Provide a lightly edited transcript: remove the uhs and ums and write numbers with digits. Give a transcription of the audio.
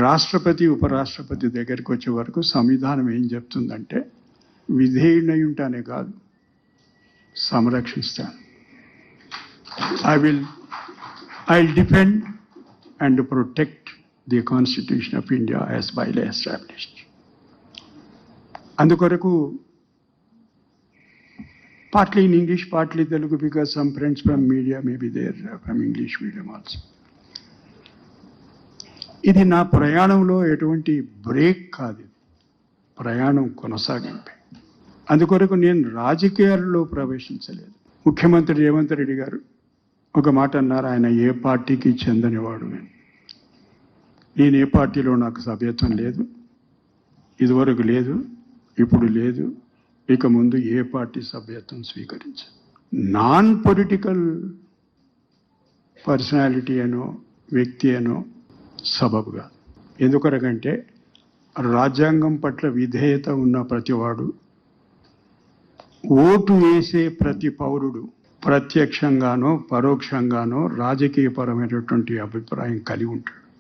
రాష్ట్రపతి ఉపరాష్ట్రపతి దగ్గరికి వచ్చే వరకు సంవిధానం ఏం చెప్తుందంటే విధేయుడై ఉంటానే కాదు, సంరక్షిస్తాను. I will defend and protect the constitution of India as by law established. అందుకొరకు partly in English, partly Telugu, because some friends from media may be there from English medium also. ఇది నా ప్రయాణంలో ఎటువంటి బ్రేక్ కాదు, ప్రయాణం కొనసాగింపే. అందుకొరకు నేను రాజకీయాల్లో ప్రవేశించలేదు. ముఖ్యమంత్రి రేవంత్ రెడ్డి గారు ఒక మాట అన్నారు, ఆయన ఏ పార్టీకి చెందనివాడు. నేను ఏ పార్టీలో నాకు సభ్యత్వం లేదు, ఇదివరకు లేదు, ఇప్పుడు లేదు, ఇక ముందు ఏ పార్టీ సభ్యత్వం స్వీకరించదు. నాన్ పొలిటికల్ పర్సనాలిటీ అనో వ్యక్తి అనో సబబుగా. ఎందుకొరకంటే రాజ్యాంగం పట్ల విధేయత ఉన్న ప్రతివాడు, ఓటు వేసే ప్రతి పౌరుడు ప్రత్యక్షంగానో పరోక్షంగానో రాజకీయపరమైనటువంటి అభిప్రాయం కలిగి ఉంటాడు.